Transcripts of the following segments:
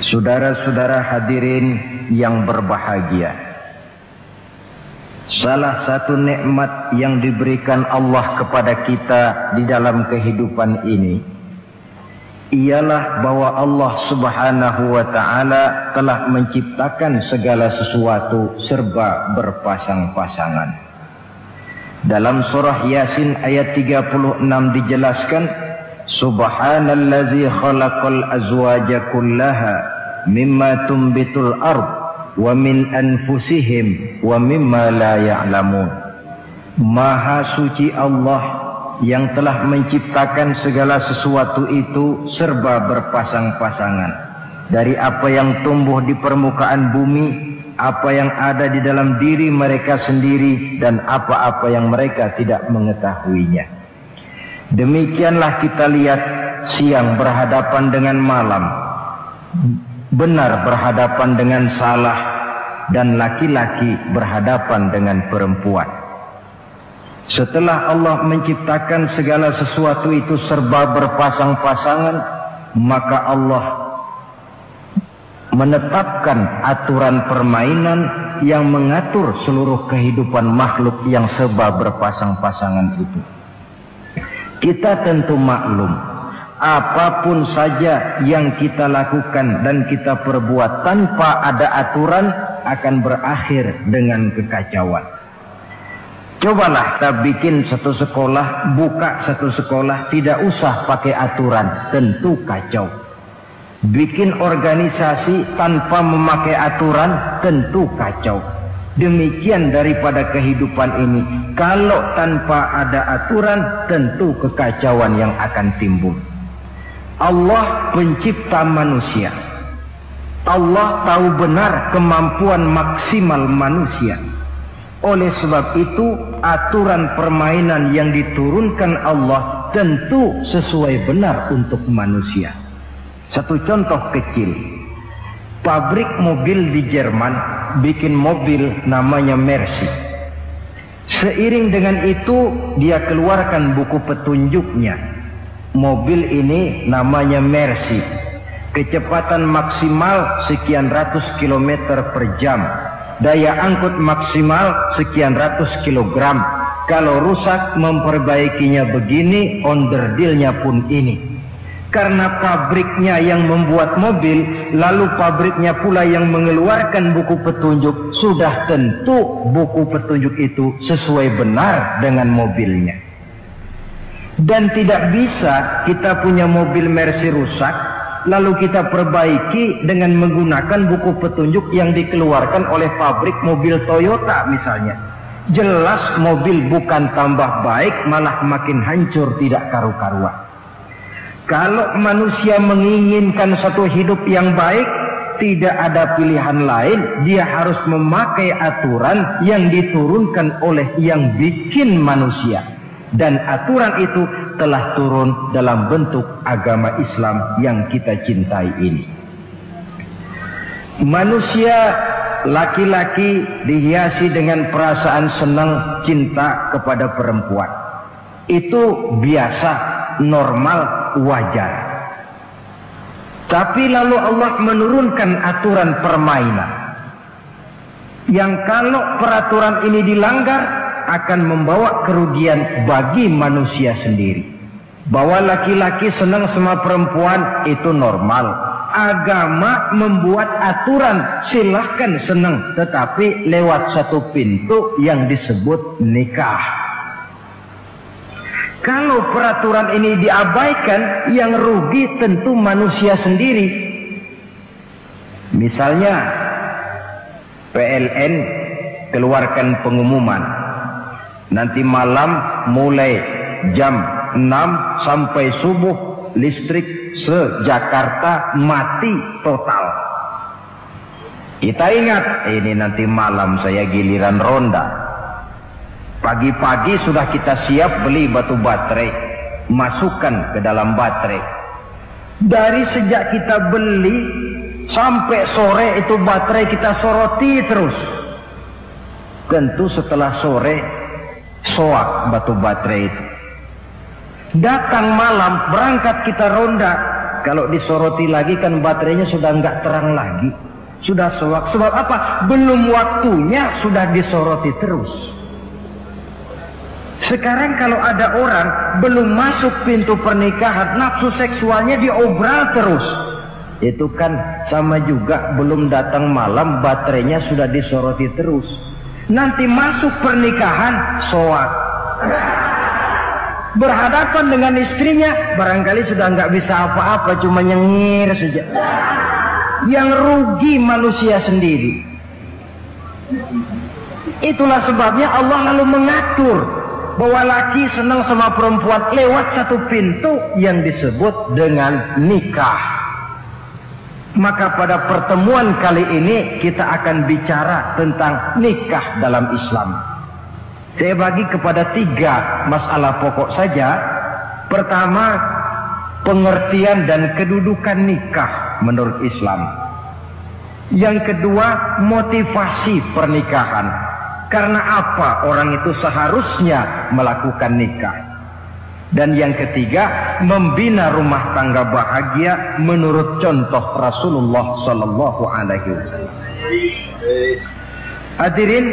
Saudara-saudara hadirin yang berbahagia, salah satu nikmat yang diberikan Allah kepada kita di dalam kehidupan ini ialah bahwa Allah Subhanahu wa ta'ala telah menciptakan segala sesuatu serba berpasang-pasangan. Dalam surah Yasin ayat 36 dijelaskan, Subhanallazi khalaqal azwaja kullaha mimma tumbitul ard wa min anfusihim wa mimma la ya'lamun. Maha suci Allah yang telah menciptakan segala sesuatu itu serba berpasang-pasangan, dari apa yang tumbuh di permukaan bumi, apa yang ada di dalam diri mereka sendiri, dan apa-apa yang mereka tidak mengetahuinya. Demikianlah kita lihat siang berhadapan dengan malam, benar berhadapan dengan salah, dan laki-laki berhadapan dengan perempuan. Setelah Allah menciptakan segala sesuatu itu serba berpasang-pasangan, maka Allah menetapkan aturan permainan yang mengatur seluruh kehidupan makhluk yang serba berpasang-pasangan itu. Kita tentu maklum, apapun saja yang kita lakukan dan kita perbuat tanpa ada aturan akan berakhir dengan kekacauan. Cobalah kita bikin satu sekolah, buka satu sekolah, tidak usah pakai aturan, tentu kacau. Bikin organisasi tanpa memakai aturan, tentu kacau. Demikian daripada kehidupan ini, kalau tanpa ada aturan, tentu kekacauan yang akan timbul. Allah pencipta manusia. Allah tahu benar kemampuan maksimal manusia. Oleh sebab itu, aturan permainan yang diturunkan Allah tentu sesuai benar untuk manusia. Satu contoh kecil, pabrik mobil di Jerman bikin mobil namanya Mercy. Seiring dengan itu dia keluarkan buku petunjuknya. Mobil ini namanya Mercy, kecepatan maksimal sekian ratus kilometer per jam, daya angkut maksimal sekian ratus kilogram. Kalau rusak memperbaikinya begini, onderdilnya pun ini. Karena pabriknya yang membuat mobil, lalu pabriknya pula yang mengeluarkan buku petunjuk, sudah tentu buku petunjuk itu sesuai benar dengan mobilnya. Dan tidak bisa kita punya mobil Mercy rusak, lalu kita perbaiki dengan menggunakan buku petunjuk yang dikeluarkan oleh pabrik mobil Toyota misalnya. Jelas mobil bukan tambah baik, malah makin hancur tidak karu-karuan. Kalau manusia menginginkan satu hidup yang baik, tidak ada pilihan lain, dia harus memakai aturan yang diturunkan oleh yang bikin manusia. Dan aturan itu telah turun dalam bentuk agama Islam yang kita cintai ini. Manusia laki-laki dihiasi dengan perasaan senang cinta kepada perempuan. Itu biasa, normal, wajar. Tapi lalu Allah menurunkan aturan permainan yang kalau peraturan ini dilanggar akan membawa kerugian bagi manusia sendiri. Bahwa laki-laki senang sama perempuan itu normal. Agama membuat aturan silahkan senang, tetapi lewat satu pintu yang disebut nikah. Kalau peraturan ini diabaikan, yang rugi tentu manusia sendiri. Misalnya PLN keluarkan pengumuman, nanti malam mulai jam 6 sampai subuh listrik se-Jakarta mati total. Kita ingat, ini nanti malam saya giliran ronda. Pagi-pagi sudah kita siap beli batu baterai, masukkan ke dalam baterai. Dari sejak kita beli sampai sore itu baterai kita soroti terus. Tentu setelah sore soak batu baterai itu. Datang malam berangkat kita ronda, Kalau disoroti lagi kan baterainya sudah nggak terang lagi. Sudah sewak. Sebab apa? Belum waktunya sudah disoroti terus. Sekarang kalau ada orang belum masuk pintu pernikahan, nafsu seksualnya diobral terus. Itu kan sama juga belum datang malam baterainya sudah disoroti terus. Nanti masuk pernikahan soak. Berhadapan dengan istrinya barangkali sudah nggak bisa apa-apa, cuma nyengir saja. Yang rugi manusia sendiri. Itulah sebabnya Allah lalu mengatur bahwa laki senang sama perempuan lewat satu pintu yang disebut dengan nikah. Maka pada pertemuan kali ini kita akan bicara tentang nikah dalam Islam. Saya bagi kepada 3 masalah pokok saja. Pertama, pengertian dan kedudukan nikah menurut Islam. Yang kedua, motivasi pernikahan. Karena apa orang itu seharusnya melakukan nikah. Dan yang ketiga, membina rumah tangga bahagia menurut contoh Rasulullah Sallallahu Alaihi Wasallam. Hadirin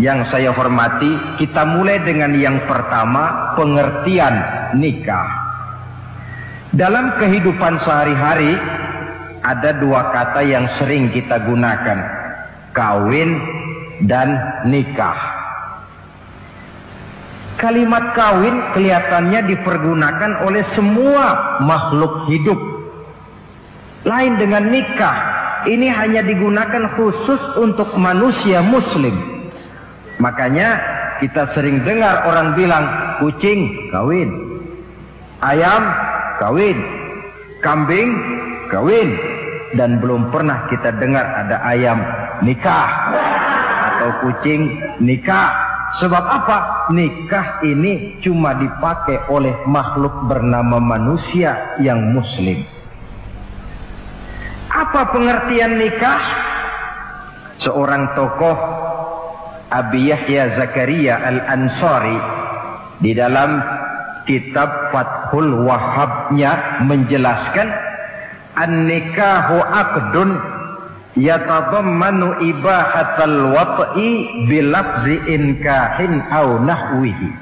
yang saya hormati, kita mulai dengan yang pertama, pengertian nikah. Dalam kehidupan sehari-hari ada 2 kata yang sering kita gunakan, kawin dan nikah. Kalimat kawin kelihatannya dipergunakan oleh semua makhluk hidup. Lain dengan nikah, ini hanya digunakan khusus untuk manusia muslim. Makanya kita sering dengar orang bilang kucing kawin, ayam kawin, kambing kawin, dan belum pernah kita dengar ada ayam nikah atau kucing nikah. Sebab apa? Nikah ini cuma dipakai oleh makhluk bernama manusia yang muslim. Apa pengertian nikah? Seorang tokoh, Abi Yahya Zakaria Al-Ansari, di dalam kitab Fathul Wahhabnya menjelaskan, an-nikahu aqdun yatadammanu ibahatal wat'i bilafzi inkahin au nahwihi.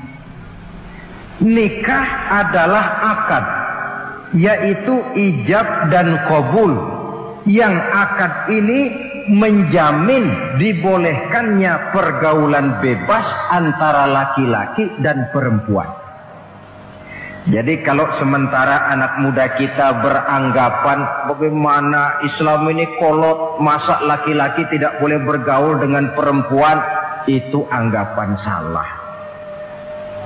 Nikah adalah akad, yaitu ijab dan qabul, yang akad ini menjamin dibolehkannya pergaulan bebas antara laki-laki dan perempuan. Jadi kalau sementara anak muda kita beranggapan bagaimana Islam ini kolot, masa laki-laki tidak boleh bergaul dengan perempuan, itu anggapan salah.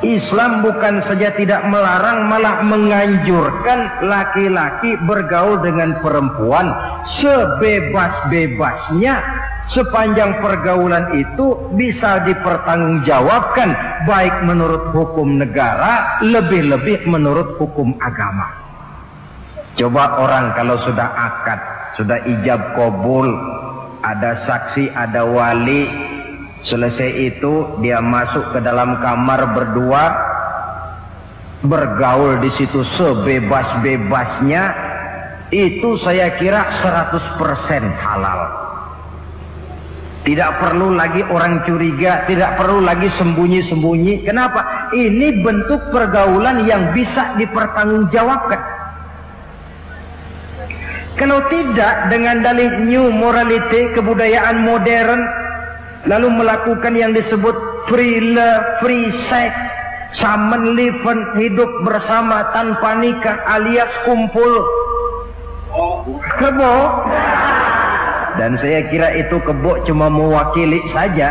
Islam bukan saja tidak melarang, malah menganjurkan laki-laki bergaul dengan perempuan sebebas-bebasnya, sepanjang pergaulan itu bisa dipertanggungjawabkan baik menurut hukum negara, lebih-lebih menurut hukum agama. Coba orang kalau sudah akad, sudah ijab qabul, ada saksi, ada wali, selesai itu dia masuk ke dalam kamar berdua, bergaul di situ sebebas-bebasnya, itu saya kira 100% halal. Tidak perlu lagi orang curiga, tidak perlu lagi sembunyi-sembunyi. Kenapa? Ini bentuk pergaulan yang bisa dipertanggungjawabkan. Kalau tidak, dengan dalih new morality, kebudayaan modern, lalu melakukan yang disebut free love, free sex, samen liven, hidup bersama tanpa nikah alias kumpul kebo. Dan saya kira itu kebo cuma mewakili saja.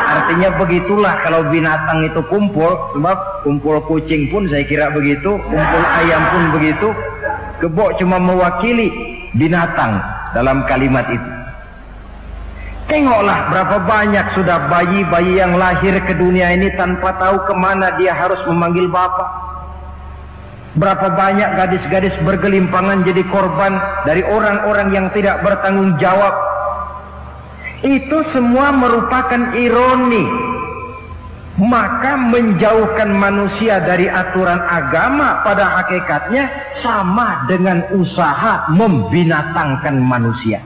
Artinya begitulah kalau binatang itu kumpul. Sebab kumpul kucing pun saya kira begitu, kumpul ayam pun begitu. Kebo cuma mewakili binatang dalam kalimat itu. Tengoklah berapa banyak sudah bayi-bayi yang lahir ke dunia ini tanpa tahu kemana dia harus memanggil bapak. Berapa banyak gadis-gadis bergelimpangan jadi korban dari orang-orang yang tidak bertanggung jawab. Itu semua merupakan ironi Maka menjauhkan manusia dari aturan agama pada hakikatnya sama dengan usaha membinatangkan manusia.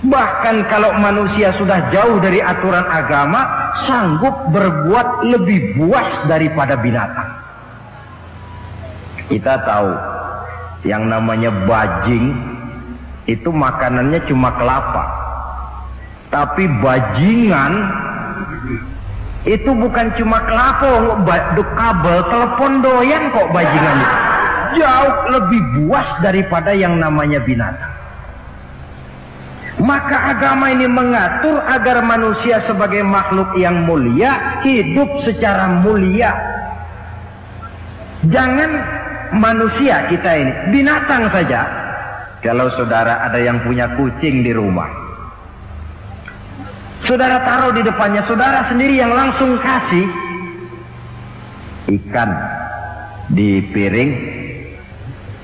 Bahkan kalau manusia sudah jauh dari aturan agama, sanggup berbuat lebih buas daripada binatang. Kita tahu yang namanya bajing itu makanannya cuma kelapa. Tapi bajingan itu bukan cuma kelapa, baduk kabel, telepon doyan kok bajingan itu. Jauh lebih buas daripada yang namanya binatang. Maka agama ini mengatur agar manusia sebagai makhluk yang mulia hidup secara mulia. Jangan manusia kita ini, binatang saja. Kalau saudara ada yang punya kucing di rumah, saudara taruh di depannya, saudara sendiri yang langsung kasih ikan di piring,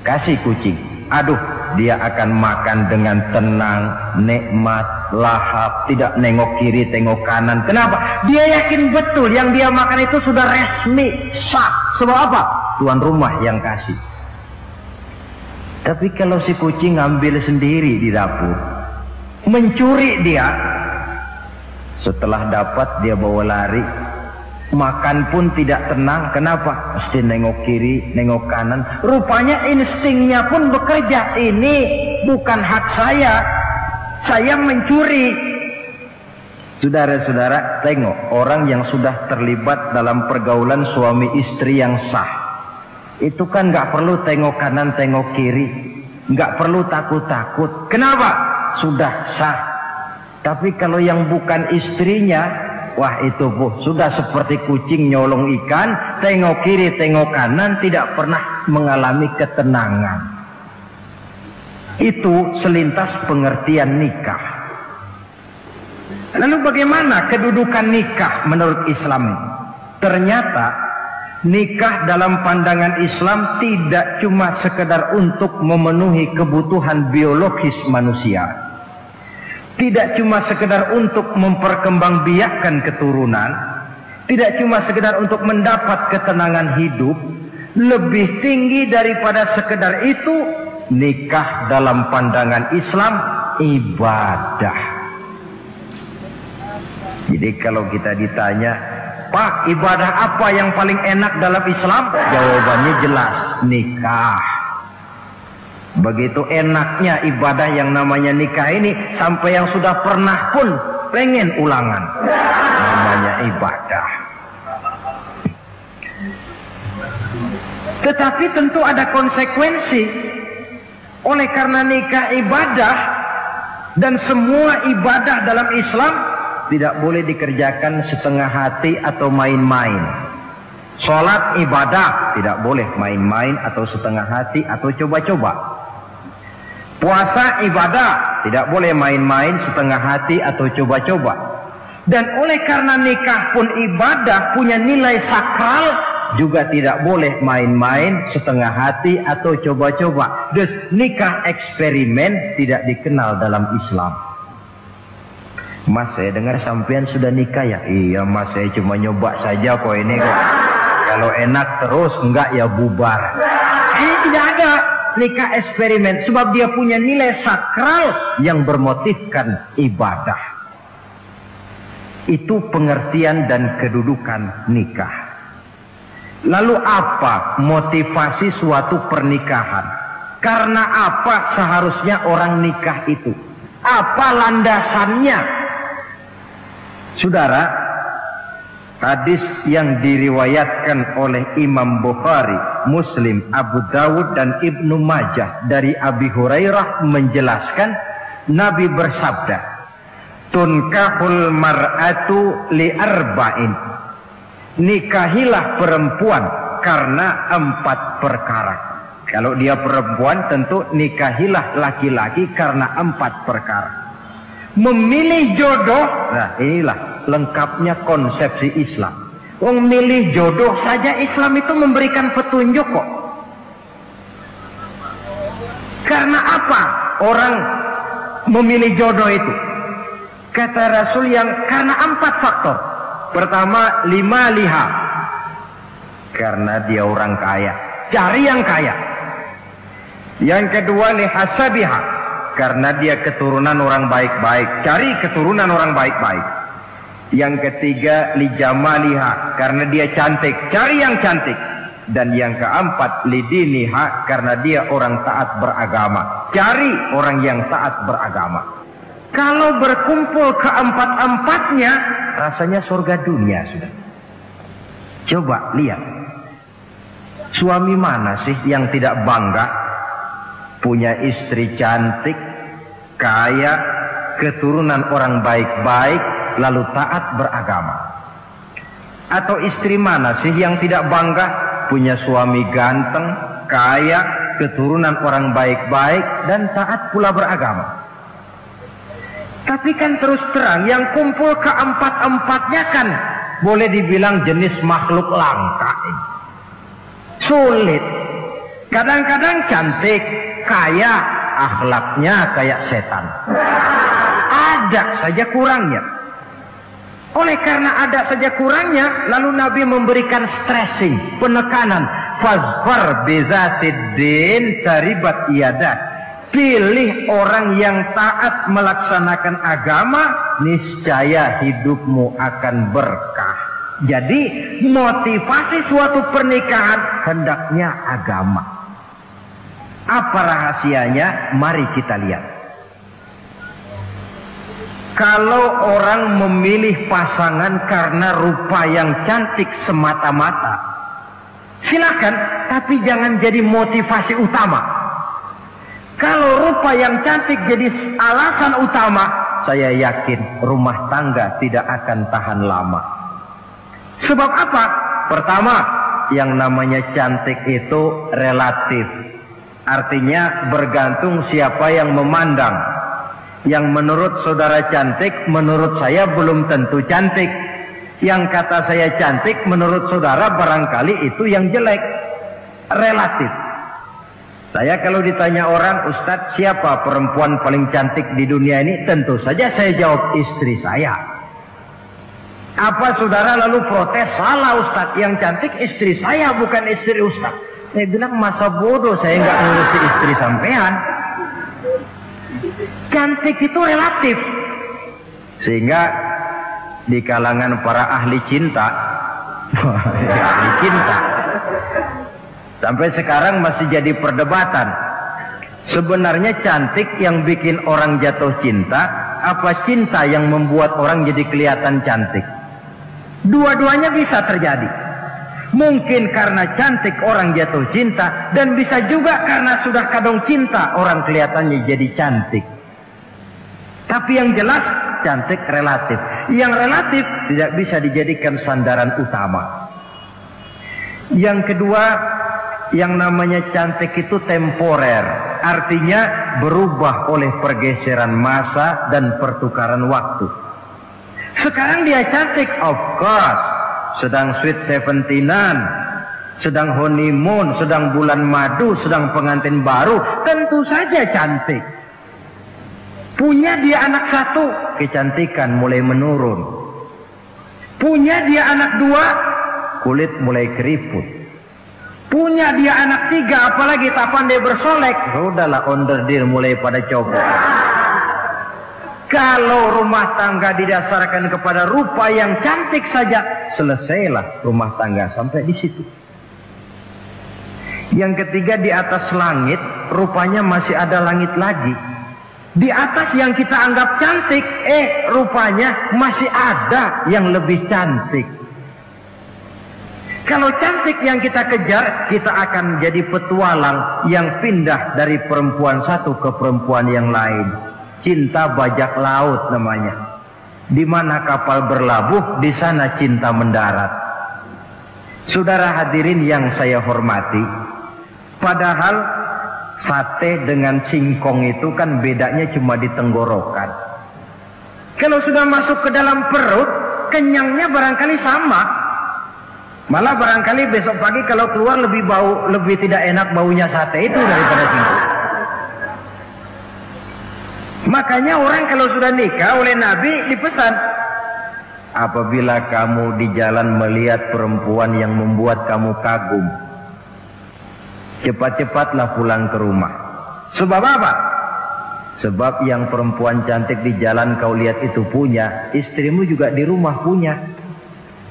kasih kucing. Aduh, dia akan makan dengan tenang, nikmat, lahap, tidak nengok kiri, tengok kanan. Kenapa? Dia yakin betul yang dia makan itu sudah resmi, sah. Sebab apa? Tuan rumah yang kasih. Tapi kalau si kucing ngambil sendiri di dapur, mencuri dia, setelah dapat dia bawa lari, makan pun tidak tenang. Kenapa? Mesti nengok kiri, nengok kanan. Rupanya instingnya pun bekerja. Ini bukan hak saya mencuri. Saudara-saudara, tengok orang yang sudah terlibat dalam pergaulan suami istri yang sah. Itu kan nggak perlu tengok kanan, tengok kiri, nggak perlu takut-takut. Kenapa? Sudah sah. Tapi kalau yang bukan istrinya, wah itu bu, sudah seperti kucing nyolong ikan, tengok kiri, tengok kanan, tidak pernah mengalami ketenangan. Itu selintas pengertian nikah. Lalu bagaimana kedudukan nikah menurut Islam? Ternyata nikah dalam pandangan Islam tidak cuma sekedar untuk memenuhi kebutuhan biologis manusia. Tidak cuma sekedar untuk memperkembangbiakkan keturunan. Tidak cuma sekedar untuk mendapat ketenangan hidup. Lebih tinggi daripada sekedar itu, nikah dalam pandangan Islam ibadah. Jadi kalau kita ditanya, Pak, ibadah apa yang paling enak dalam Islam? Jawabannya jelas, nikah. Begitu enaknya ibadah yang namanya nikah ini, sampai yang sudah pernah pun pengen ulangan. Namanya ibadah. Tetapi tentu ada konsekuensi. Oleh karena nikah ibadah, dan semua ibadah dalam Islam tidak boleh dikerjakan setengah hati atau main-main. Sholat ibadah, tidak boleh main-main atau setengah hati atau coba-coba. Puasa ibadah, tidak boleh main-main, setengah hati atau coba-coba. Dan oleh karena nikah pun ibadah, punya nilai sakral, juga tidak boleh main-main, setengah hati atau coba-coba. Dus nikah eksperimen tidak dikenal dalam Islam. Mas, saya dengar sampean sudah nikah ya? Iya mas, saya cuma nyoba saja kok ini kok. Kalau enak terus, enggak ya bubar. Ini tidak ada nikah eksperimen, sebab dia punya nilai sakral yang bermotifkan ibadah. Itu pengertian dan kedudukan nikah. Lalu apa motivasi suatu pernikahan? Karena apa seharusnya orang nikah itu? Apa landasannya? Saudara, hadis yang diriwayatkan oleh Imam Bukhari, Muslim, Abu Dawud dan Ibnu Majah dari Abi Hurairah menjelaskan, Nabi bersabda, tunkahul mar'atu li arba'in. Nikahilah perempuan karena 4 perkara. Kalau dia perempuan tentu nikahilah laki-laki karena 4 perkara. Memilih jodoh, nah inilah lengkapnya konsepsi Islam. Memilih jodoh saja Islam itu memberikan petunjuk kok. Karena apa orang memilih jodoh itu? Kata Rasul yang karena 4 faktor. Pertama, lima liha, karena dia orang kaya, cari yang kaya. Yang kedua, lihasabiha, karena dia keturunan orang baik-baik, cari keturunan orang baik-baik. Yang ketiga, lijamaliha, karena dia cantik, cari yang cantik. Dan yang keempat, lidiniha, karena dia orang taat beragama, cari orang yang taat beragama. Kalau berkumpul keempat-empatnya, rasanya surga dunia sudah. Coba lihat, suami mana sih yang tidak bangga punya istri cantik, kaya, keturunan orang baik-baik, lalu taat beragama? Atau istri mana sih yang tidak bangga punya suami ganteng, kaya, keturunan orang baik-baik, dan taat pula beragama? Tapi kan terus terang, yang kumpul keempat-empatnya kan boleh dibilang jenis makhluk langka. Sulit. Kadang-kadang cantik, kaya, akhlaknya kayak setan. Ada saja kurangnya. Oleh karena ada saja kurangnya, lalu Nabi memberikan stressing, penekanan. Fazfar bizatiddin taribat iyadah. Pilih orang yang taat melaksanakan agama, niscaya hidupmu akan berkah. Jadi motivasi suatu pernikahan hendaknya agama. Apa rahasianya? Mari kita lihat. Kalau orang memilih pasangan karena rupa yang cantik semata-mata, silakan, tapi jangan jadi motivasi utama. Kalau rupa yang cantik jadi alasan utama, saya yakin rumah tangga tidak akan tahan lama. Sebab apa? Pertama, yang namanya cantik itu relatif. Artinya bergantung siapa yang memandang. Yang menurut saudara cantik, menurut saya belum tentu cantik. Yang kata saya cantik, menurut saudara barangkali itu yang jelek. Relatif. Saya kalau ditanya orang, Ustadz, siapa perempuan paling cantik di dunia ini? Tentu saja saya jawab istri saya. Apa saudara lalu protes? Salah Ustadz, yang cantik istri saya, bukan istri Ustadz. Saya bilang, masa bodoh saya nggak ngurusi istri sampean. Cantik itu relatif. Sehingga di kalangan para ahli cinta, ahli cinta, sampai sekarang masih jadi perdebatan. Sebenarnya cantik yang bikin orang jatuh cinta, apa cinta yang membuat orang jadi kelihatan cantik? Dua-duanya bisa terjadi. Mungkin karena cantik orang jatuh cinta, dan bisa juga karena sudah kadung cinta orang kelihatannya jadi cantik. Tapi yang jelas cantik relatif. Yang relatif tidak bisa dijadikan sandaran utama. Yang kedua, yang namanya cantik itu temporer, artinya berubah oleh pergeseran masa dan pertukaran waktu. Sekarang dia cantik, of course, sedang sweet 17-an, sedang honeymoon, sedang bulan madu, sedang pengantin baru, tentu saja cantik. Punya dia anak satu, kecantikan mulai menurun. Punya dia anak dua, kulit mulai keriput. Punya dia anak tiga, apalagi tak pandai bersolek, sudahlah onderdir mulai pada copot. Kalau rumah tangga didasarkan kepada rupa yang cantik saja, selesailah rumah tangga sampai di situ. Yang ketiga, di atas langit, rupanya masih ada langit lagi. Di atas yang kita anggap cantik, rupanya masih ada yang lebih cantik. Kalau cantik yang kita kejar, kita akan jadi petualang yang pindah dari perempuan satu ke perempuan yang lain. Cinta bajak laut namanya. Di mana kapal berlabuh, di sana cinta mendarat. Saudara hadirin yang saya hormati, padahal sate dengan singkong itu kan bedanya cuma di tenggorokan. Kalau sudah masuk ke dalam perut, kenyangnya barangkali sama. Malah barangkali besok pagi kalau keluar lebih tidak enak baunya sate itu daripada singkong. Makanya orang kalau sudah nikah oleh Nabi dipesan, Apabila kamu di jalan melihat perempuan yang membuat kamu kagum, cepat-cepatlah pulang ke rumah. Sebab apa? Sebab yang perempuan cantik di jalan kau lihat itu punya, istrimu juga di rumah punya.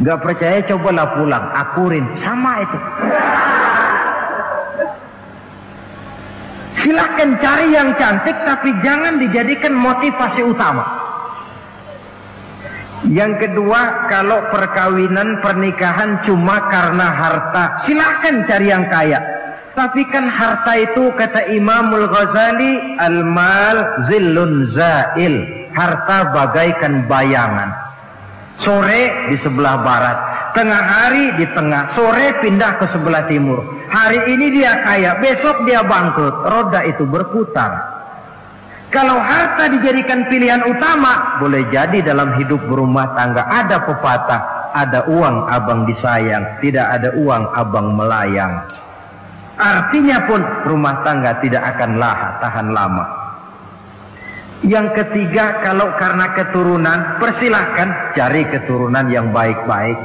Gak percaya cobalah pulang, akurin, sama itu. Silakan cari yang cantik, tapi jangan dijadikan motivasi utama. Yang kedua, kalau perkawinan pernikahan cuma karena harta, silakan cari yang kaya. Tapi kan harta itu, kata Imamul Ghazali, al-mal zillun zail. Harta bagaikan bayangan. Sore di sebelah barat, tengah hari di tengah, sore pindah ke sebelah timur. Hari ini dia kaya, besok dia bangkrut. Roda itu berputar. Kalau harta dijadikan pilihan utama, boleh jadi dalam hidup berumah tangga ada pepatah, ada uang abang disayang, tidak ada uang abang melayang. Artinya pun rumah tangga tidak akan tahan lama. Yang ketiga, kalau karena keturunan, persilahkan cari keturunan yang baik-baik.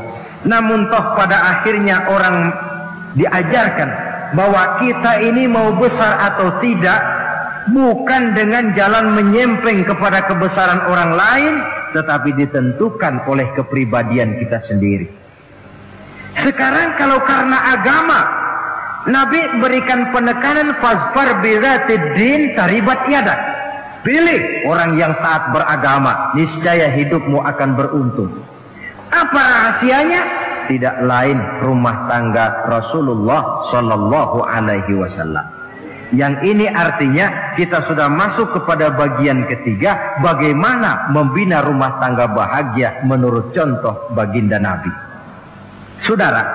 Namun toh pada akhirnya orang diajarkan bahwa kita ini mau besar atau tidak, bukan dengan jalan menyempeng kepada kebesaran orang lain, tetapi ditentukan oleh kepribadian kita sendiri. Sekarang kalau karena agama, Nabi berikan penekanan fazfar bizatid din taribat yadak. Pilih orang yang taat beragama, niscaya hidupmu akan beruntung. Apa rahasianya? Tidak lain rumah tangga Rasulullah Sallallahu Alaihi Wasallam. Yang ini artinya kita sudah masuk kepada bagian ketiga, bagaimana membina rumah tangga bahagia menurut contoh baginda Nabi. Saudara,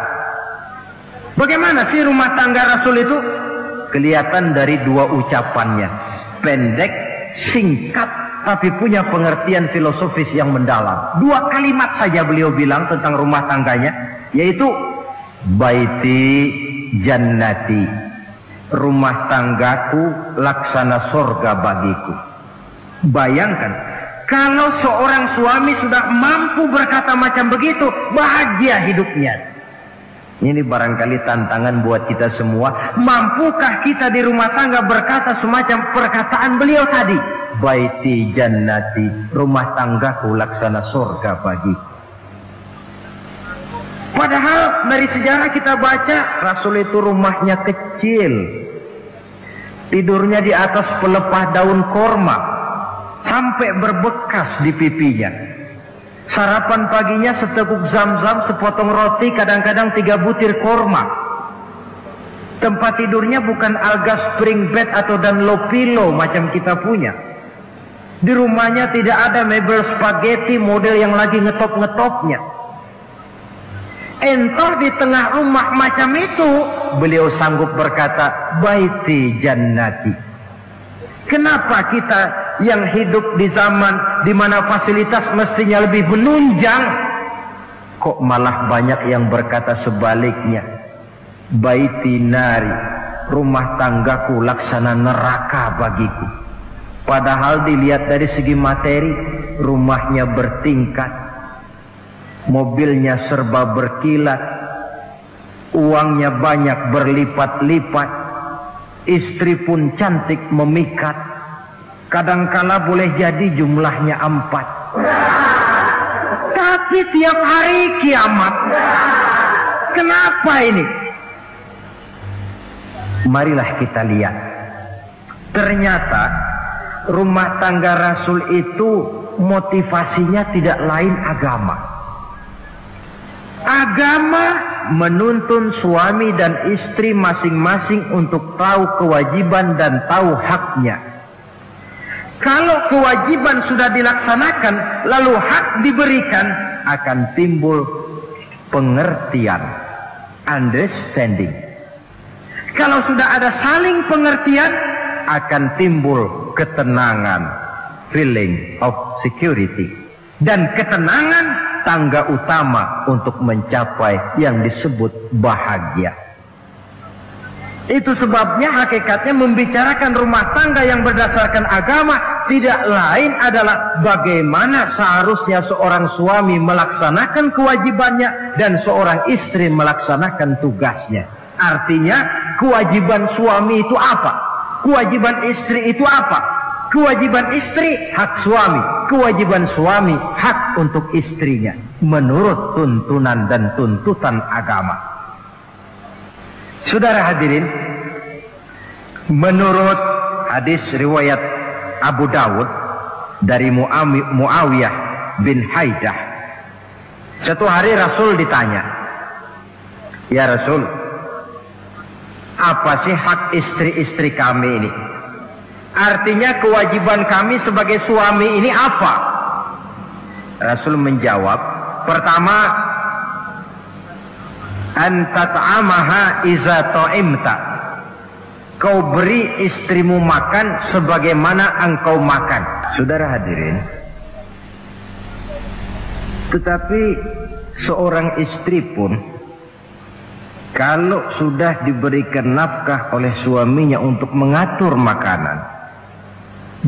bagaimana sih rumah tangga Rasul itu? Kelihatan dari dua ucapannya, pendek, singkat, tapi punya pengertian filosofis yang mendalam. Dua kalimat saja beliau bilang tentang rumah tangganya, yaitu baiti jannati, rumah tanggaku laksana surga bagiku. Bayangkan, kalau seorang suami sudah mampu berkata macam begitu, bahagia hidupnya. Ini barangkali tantangan buat kita semua. Mampukah kita di rumah tangga berkata semacam perkataan beliau tadi? Baiti jannati, rumah tanggaku laksana surga bagiku. Padahal dari sejarah kita baca, Rasul itu rumahnya kecil. Tidurnya di atas pelepah daun korma, sampai berbekas di pipinya. Sarapan paginya seteguk zam-zam, sepotong roti, kadang-kadang 3 butir korma. Tempat tidurnya bukan alga spring bed atau Dunlopillow macam kita punya. Di rumahnya tidak ada mebel spaghetti model yang lagi ngetop-ngetopnya. Entar di tengah rumah macam itu, beliau sanggup berkata, baiti jannati. Kenapa kita yang hidup di zaman di mana fasilitas mestinya lebih menunjang, kok malah banyak yang berkata sebaliknya? Baiti nari, rumah tanggaku laksana neraka bagiku. Padahal dilihat dari segi materi, rumahnya bertingkat, mobilnya serba berkilat, uangnya banyak berlipat-lipat, istri pun cantik memikat. Kadangkala boleh jadi jumlahnya 4. Tapi tiap hari kiamat. Kenapa ini? Marilah kita lihat. Ternyata rumah tangga Rasul itu motivasinya tidak lain agama. Agama menuntun suami dan istri masing-masing untuk tahu kewajiban dan tahu haknya. Kalau kewajiban sudah dilaksanakan, lalu hak diberikan, akan timbul pengertian, understanding. Kalau sudah ada saling pengertian, akan timbul ketenangan, feeling of security. Dan ketenangan tangga utama untuk mencapai yang disebut bahagia. Itu sebabnya hakikatnya membicarakan rumah tangga yang berdasarkan agama tidak lain adalah bagaimana seharusnya seorang suami melaksanakan kewajibannya dan seorang istri melaksanakan tugasnya. Artinya kewajiban suami itu apa? Kewajiban istri itu apa? Kewajiban istri hak suami, kewajiban suami hak untuk istrinya menurut tuntunan dan tuntutan agama. Saudara hadirin, menurut hadis riwayat Abu Dawud dari Muawiyah bin Haidah, satu hari Rasul ditanya, "Ya Rasul, apa sih hak istri-istri kami ini? Artinya kewajiban kami sebagai suami ini apa?" Rasul menjawab, pertama, an tat'amaha iza ta'imta. Kau beri istrimu makan sebagaimana engkau makan. Saudara hadirin, tetapi seorang istri pun kalau sudah diberikan nafkah oleh suaminya untuk mengatur makanan,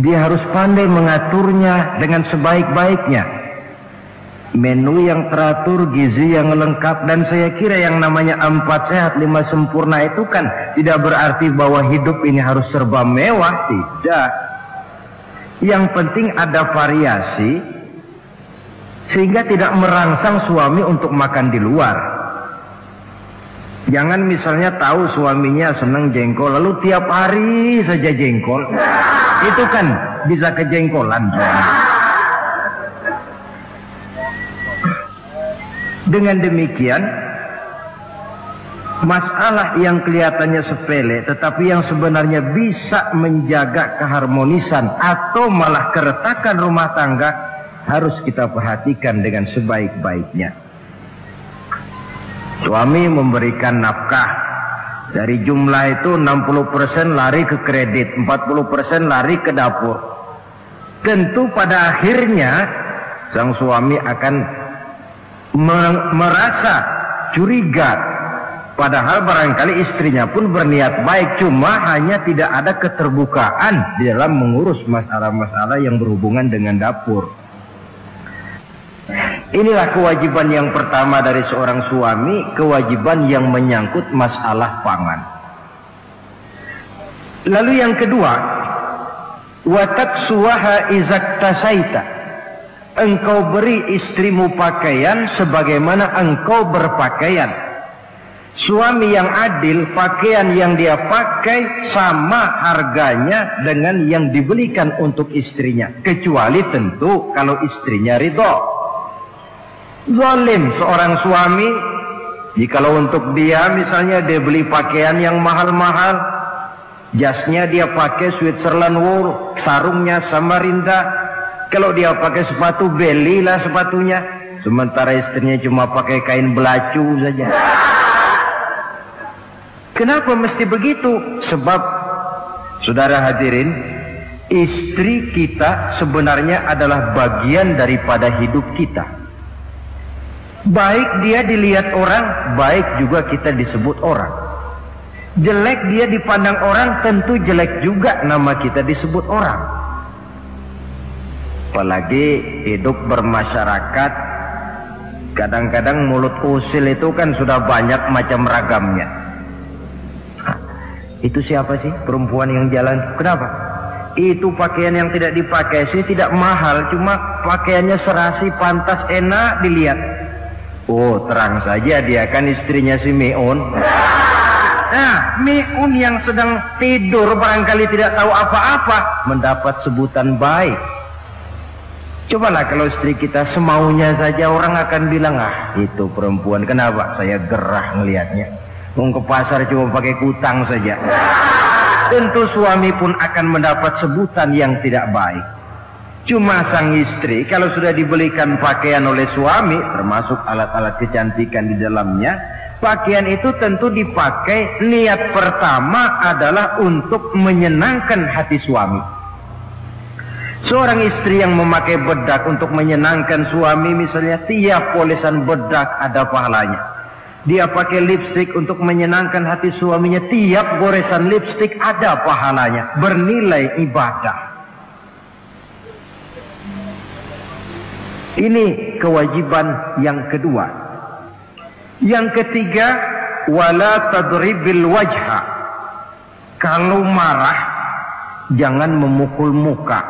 dia harus pandai mengaturnya dengan sebaik-baiknya. Menu yang teratur, gizi yang lengkap, dan saya kira yang namanya 4 sehat 5 sempurna itu kan tidak berarti bahwa hidup ini harus serba mewah, tidak. Yang penting ada variasi sehingga tidak merangsang suami untuk makan di luar. Jangan misalnya tahu suaminya senang jengkol lalu tiap hari saja jengkol, itu kan bisa kejengkolan suami. Dengan demikian, masalah yang kelihatannya sepele tetapi yang sebenarnya bisa menjaga keharmonisan atau malah keretakan rumah tangga harus kita perhatikan dengan sebaik-baiknya. Suami memberikan nafkah, dari jumlah itu 60% lari ke kredit, 40% lari ke dapur. Tentu pada akhirnya sang suami akan merasa curiga, padahal barangkali istrinya pun berniat baik, cuma hanya tidak ada keterbukaan di dalam mengurus masalah-masalah yang berhubungan dengan dapur. Inilah kewajiban yang pertama dari seorang suami, kewajiban yang menyangkut masalah pangan. Lalu yang kedua, wa taksuwaha izaktasaita. Engkau beri istrimu pakaian sebagaimana engkau berpakaian. Suami yang adil, pakaian yang dia pakai sama harganya dengan yang dibelikan untuk istrinya, kecuali tentu kalau istrinya ridho. Zalim seorang suami jikalau untuk dia misalnya dia beli pakaian yang mahal-mahal, jasnya dia pakai Switzerland wool, sarungnya Samarinda. Kalau dia pakai sepatu, belilah sepatunya. Sementara istrinya cuma pakai kain belacu saja. Kenapa mesti begitu? Sebab, saudara hadirin, istri kita sebenarnya adalah bagian daripada hidup kita. Baik dia dilihat orang, baik juga kita disebut orang. Jelek dia dipandang orang, tentu jelek juga nama kita disebut orang. Apalagi hidup bermasyarakat, kadang-kadang mulut usil itu kan sudah banyak macam ragamnya. Itu siapa sih perempuan yang jalan? Kenapa? Itu pakaian yang tidak dipakai sih tidak mahal, cuma pakaiannya serasi, pantas, enak dilihat. Oh, terang saja dia kan istrinya si Miun. Nah, Miun yang sedang tidur barangkali tidak tahu apa-apa mendapat sebutan baik. Cobalah kalau istri kita semaunya saja, orang akan bilang, ah itu perempuan, kenapa saya gerah ngelihatnya, mau ke pasar cuma pakai kutang saja. Tentu suami pun akan mendapat sebutan yang tidak baik. Cuma sang istri kalau sudah dibelikan pakaian oleh suami, termasuk alat-alat kecantikan di dalamnya, pakaian itu tentu dipakai, niat pertama adalah untuk menyenangkan hati suami. Seorang istri yang memakai bedak untuk menyenangkan suami, misalnya tiap polesan bedak ada pahalanya. Dia pakai lipstik untuk menyenangkan hati suaminya, tiap goresan lipstik ada pahalanya, bernilai ibadah. Ini kewajiban yang kedua. Yang ketiga, wala tadribil wajha. Kalau marah jangan memukul muka.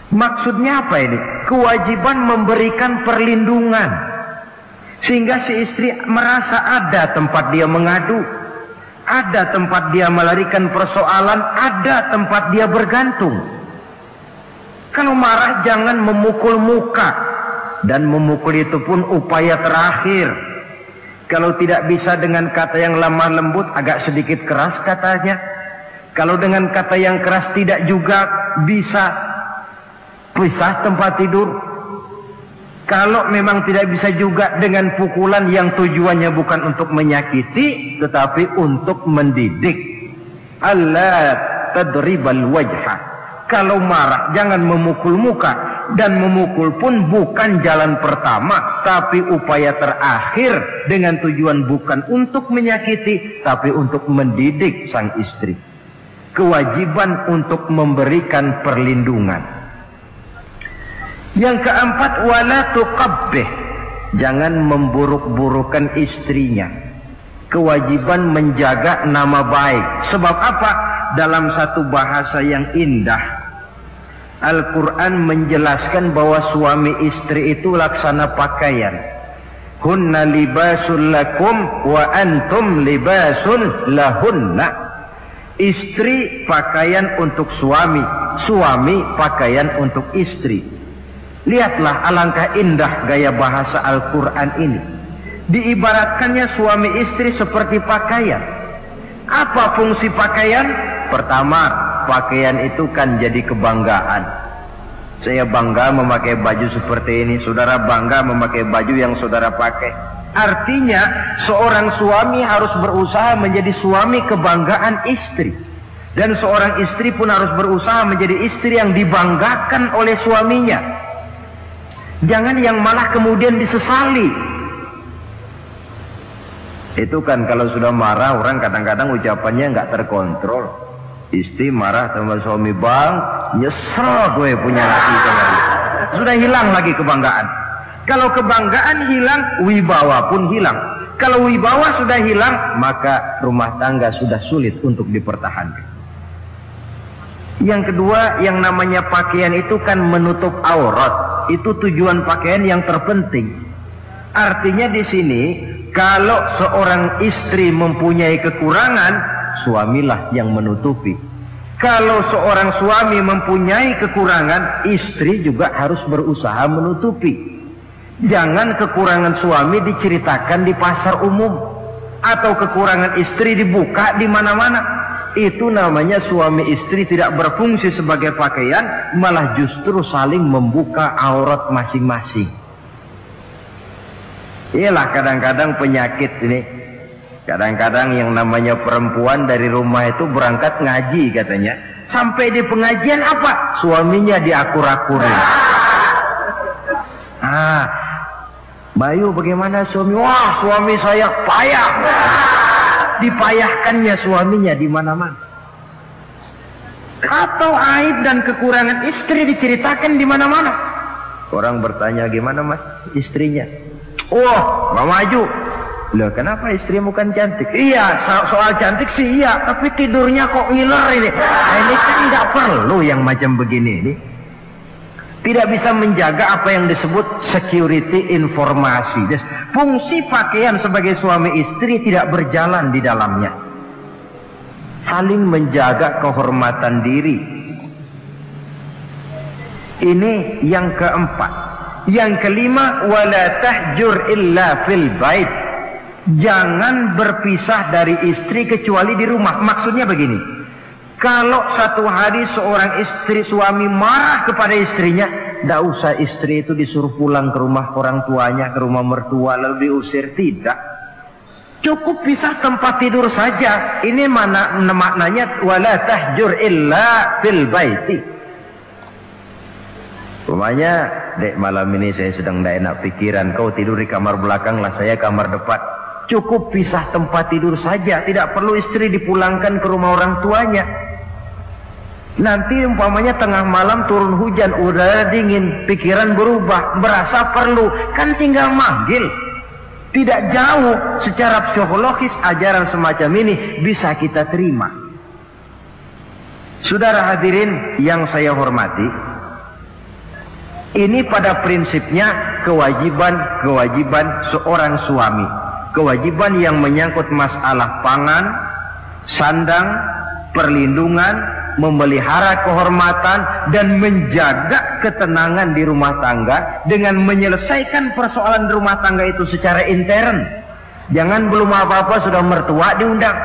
Maksudnya apa ini? Kewajiban memberikan perlindungan, sehingga si istri merasa ada tempat dia mengadu, ada tempat dia melarikan persoalan, ada tempat dia bergantung. Kalau marah jangan memukul muka, dan memukul itu pun upaya terakhir. Kalau tidak bisa dengan kata yang lemah lembut, agak sedikit keras katanya. Kalau dengan kata yang keras tidak juga bisa pisah tempat tidur. Kalau memang tidak bisa juga dengan pukulan yang tujuannya bukan untuk menyakiti, tetapi untuk mendidik. Allah tadribal wajha. Kalau marah jangan memukul muka, dan memukul pun bukan jalan pertama, tapi upaya terakhir dengan tujuan bukan untuk menyakiti, tapi untuk mendidik sang istri. Kewajiban untuk memberikan perlindungan. Yang keempat, wala tuqabbih. Jangan memburuk-burukan istrinya. Kewajiban menjaga nama baik. Sebab apa? Dalam satu bahasa yang indah, Al-Quran menjelaskan bahwa suami istri itu laksana pakaian. Hunna libasul lakum wa antum libasul lahunna. Istri pakaian untuk suami, suami pakaian untuk istri. Lihatlah alangkah indah gaya bahasa Al-Quran ini. Diibaratkannya suami istri seperti pakaian. Apa fungsi pakaian? Pertama, pakaian itu kan jadi kebanggaan. Saya bangga memakai baju seperti ini, saudara bangga memakai baju yang saudara pakai. Artinya seorang suami harus berusaha menjadi suami kebanggaan istri, dan seorang istri pun harus berusaha menjadi istri yang dibanggakan oleh suaminya. Jangan yang malah kemudian disesali. Itu kan kalau sudah marah orang kadang-kadang ucapannya nggak terkontrol. Istri marah sama suami, bang, nyesel gue punya laki sama dia. Sudah hilang lagi kebanggaan. Kalau kebanggaan hilang, wibawa pun hilang. Kalau wibawa sudah hilang, maka rumah tangga sudah sulit untuk dipertahankan. Yang kedua, yang namanya pakaian itu kan menutup aurat. Itu tujuan pakaian yang terpenting. Artinya di sini, kalau seorang istri mempunyai kekurangan, suamilah yang menutupi. Kalau seorang suami mempunyai kekurangan, istri juga harus berusaha menutupi. Jangan kekurangan suami diceritakan di pasar umum, atau kekurangan istri dibuka di mana-mana. Itu namanya suami istri tidak berfungsi sebagai pakaian, malah justru saling membuka aurat masing-masing. Iyalah kadang-kadang penyakit ini. Kadang-kadang yang namanya perempuan dari rumah itu berangkat ngaji katanya. Sampai di pengajian apa? Suaminya diakur-akurin. Bayu bagaimana suami? Wah, suami saya payah. Dipayahkannya suaminya di mana-mana. Atau aib dan kekurangan istri diceritakan di mana-mana. Orang bertanya, gimana mas istrinya? Oh, nggak maju. Loh, kenapa istrimu kan cantik? Iya, soal cantik sih iya, tapi tidurnya kok ngiler ini. Nah, ini kan nggak perlu yang macam begini ini. Tidak bisa menjaga apa yang disebut security informasi. Fungsi pakaian sebagai suami istri tidak berjalan di dalamnya. Saling menjaga kehormatan diri. Ini yang keempat. Yang kelima, wala tahjur illa fil bait. Jangan berpisah dari istri kecuali di rumah. Maksudnya begini, kalau satu hari seorang istri suami marah kepada istrinya, tidak usah istri itu disuruh pulang ke rumah orang tuanya, ke rumah mertua lalu diusir. Tidak, cukup pisah tempat tidur saja. Ini maknanya wala tahjur illa fil baiti. Umpamanya, dek malam ini saya sedang tidak enak pikiran, kau tidur di kamar belakang lah, saya kamar depan. Cukup pisah tempat tidur saja, tidak perlu istri dipulangkan ke rumah orang tuanya. Nanti umpamanya tengah malam turun hujan, udara dingin, pikiran berubah, berasa perlu, kan tinggal manggil. Tidak jauh secara psikologis ajaran semacam ini bisa kita terima. Saudara hadirin yang saya hormati, ini pada prinsipnya kewajiban seorang suami. Kewajiban yang menyangkut masalah pangan, sandang, perlindungan, memelihara kehormatan dan menjaga ketenangan di rumah tangga dengan menyelesaikan persoalan rumah tangga itu secara intern. Jangan belum apa-apa sudah mertua diundang,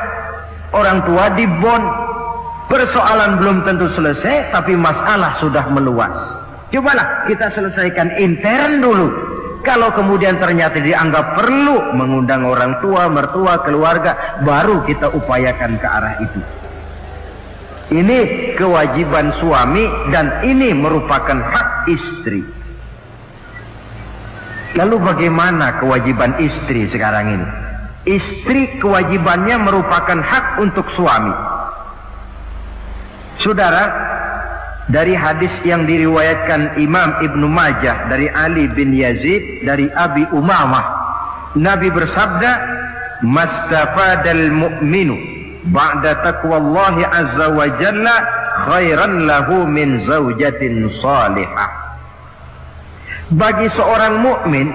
orang tua dibon, persoalan belum tentu selesai tapi masalah sudah meluas. Cobalah kita selesaikan intern dulu. Kalau kemudian ternyata dianggap perlu mengundang orang tua, mertua, keluarga, baru kita upayakan ke arah itu. Ini kewajiban suami dan ini merupakan hak istri. Lalu bagaimana kewajiban istri sekarang ini? Istri kewajibannya merupakan hak untuk suami. Saudara, dari hadis yang diriwayatkan Imam Ibnu Majah dari Ali bin Yazid dari Abi Umamah, Nabi bersabda, "Mastafadal mu'minu ba'da taqwallahi azza wa jalla khairan lahu min zaujatin salihah." Bagi seorang mukmin,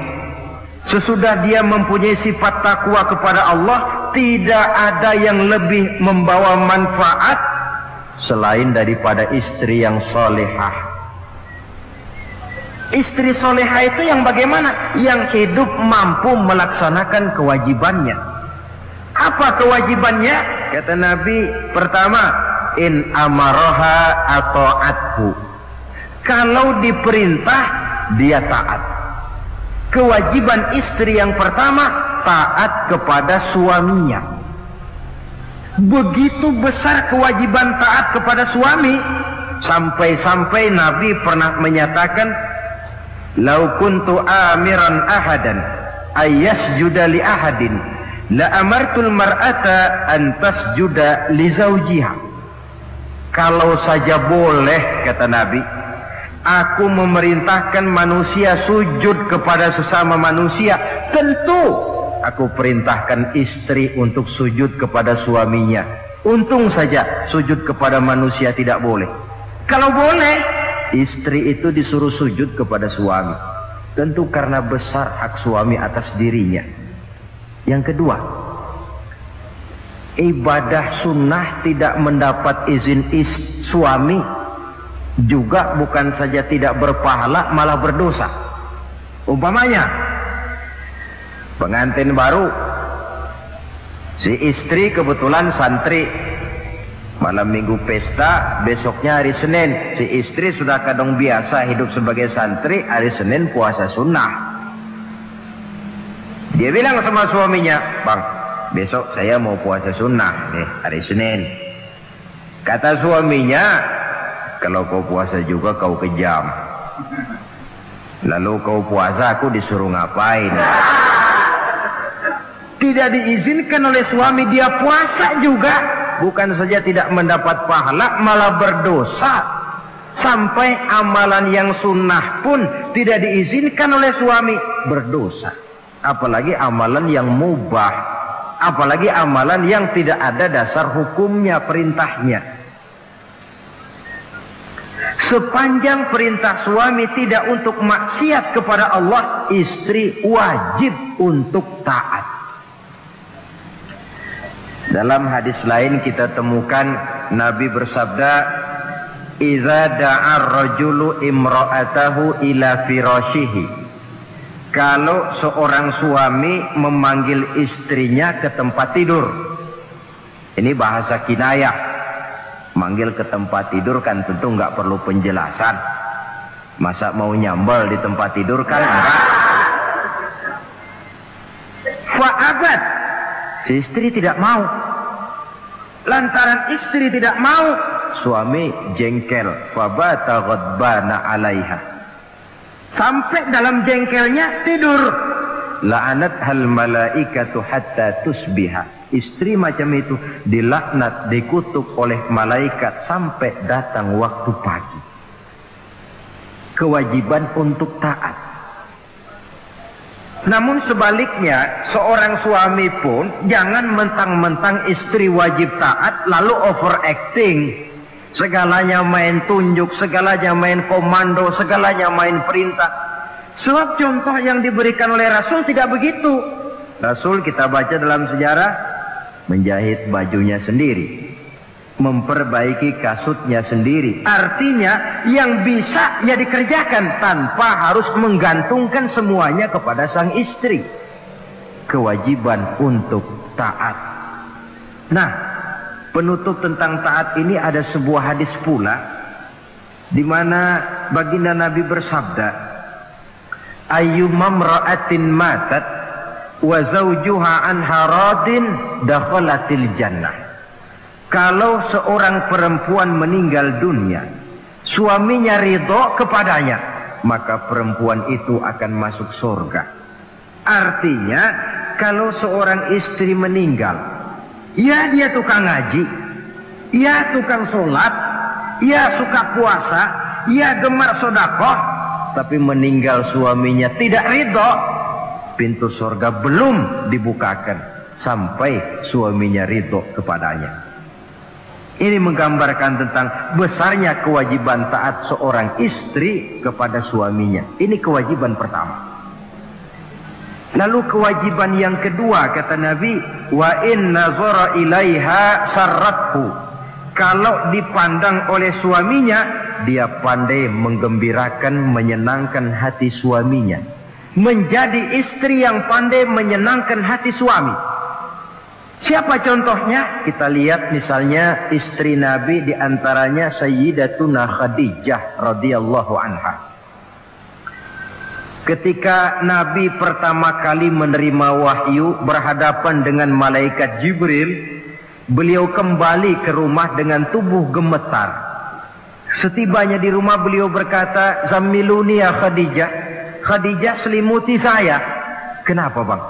sesudah dia mempunyai sifat takwa kepada Allah, tidak ada yang lebih membawa manfaat selain daripada istri yang salihah. Istri salihah itu yang bagaimana? Yang hidup mampu melaksanakan kewajibannya. Apa kewajibannya? Kata Nabi, pertama, in amaroha ata'athu. Kalau diperintah, dia taat. Kewajiban istri yang pertama, taat kepada suaminya. Begitu besar kewajiban taat kepada suami, sampai-sampai Nabi pernah menyatakan, "Lau kuntu amiran ahadan ayyasjuda li ahadin la amartul mar'ata an tasjuda li zawjiha." Kalau saja boleh, kata Nabi, aku memerintahkan manusia sujud kepada sesama manusia, tentu aku perintahkan istri untuk sujud kepada suaminya. Untung saja sujud kepada manusia tidak boleh. Kalau boleh, istri itu disuruh sujud kepada suami. Tentu karena besar hak suami atas dirinya. Yang kedua, ibadah sunnah tidak mendapat izin suami juga bukan saja tidak berpahala, malah berdosa. Umpamanya pengantin baru, si istri kebetulan santri, malam minggu pesta, besoknya hari Senin, si istri sudah kadang biasa hidup sebagai santri, hari Senin puasa sunnah. Dia bilang sama suaminya, "Bang, besok saya mau puasa sunnah nih, hari Senin." Kata suaminya, "Kalau kau puasa juga kau kejam. Lalu kau puasa, aku disuruh ngapain?" Tidak diizinkan oleh suami, dia puasa juga. Bukan saja tidak mendapat pahala, malah berdosa. Sampai amalan yang sunnah pun tidak diizinkan oleh suami, berdosa. Apalagi amalan yang mubah, apalagi amalan yang tidak ada dasar hukumnya, perintahnya. Sepanjang perintah suami tidak untuk maksiat kepada Allah, istri wajib untuk taat. Dalam hadis lain kita temukan Nabi bersabda, "Idza da'a ar-rajulu imra'atahu ila firashihi." Kalau seorang suami memanggil istrinya ke tempat tidur. Ini bahasa kinayah. Manggil ke tempat tidur kan tentu nggak perlu penjelasan. Masa mau nyambal di tempat tidur kan enggak. Fa'abat, si istri tidak mau. Lantaran istri tidak mau, suami jengkel. Fabata ghadbana 'alaiha. Sampai dalam jengkelnya tidur. La'anat hal malaikatu hatta tusbiha. Istri macam itu dilaknat, dikutuk oleh malaikat sampai datang waktu pagi. Kewajiban untuk taat. Namun sebaliknya, seorang suami pun jangan mentang-mentang istri wajib taat lalu overacting. Segalanya main tunjuk, segalanya main komando, segalanya main perintah. Sebab contoh yang diberikan oleh Rasul tidak begitu. Rasul kita baca dalam sejarah menjahit bajunya sendiri, memperbaiki kasutnya sendiri. Artinya yang bisa ya dikerjakan tanpa harus menggantungkan semuanya kepada sang istri. Kewajiban untuk taat. Nah, penutup tentang taat ini ada sebuah hadis pula di mana baginda Nabi bersabda, ayyumam ra'atin matat wa zawjuha anha radin dakhalatil jannah. Kalau seorang perempuan meninggal dunia, suaminya ridho kepadanya, maka perempuan itu akan masuk surga. Artinya, kalau seorang istri meninggal, ya dia tukang ngaji, ya tukang sholat, ya suka puasa, ya gemar sedekah, tapi meninggal suaminya tidak ridho, pintu surga belum dibukakan sampai suaminya ridho kepadanya. Ini menggambarkan tentang besarnya kewajiban taat seorang istri kepada suaminya. Ini kewajiban pertama. Lalu kewajiban yang kedua kata Nabi, wa in nazara ilaiha sarrathu. Kalau dipandang oleh suaminya, dia pandai menggembirakan, menyenangkan hati suaminya. Menjadi istri yang pandai menyenangkan hati suami. Siapa contohnya? Kita lihat misalnya istri Nabi, diantaranya Sayyidatuna Khadijah radhiyallahu anha. Ketika Nabi pertama kali menerima wahyu berhadapan dengan malaikat Jibril, beliau kembali ke rumah dengan tubuh gemetar. Setibanya di rumah beliau berkata, "Zammiluni ya Khadijah." Khadijah, selimuti saya. Kenapa bang?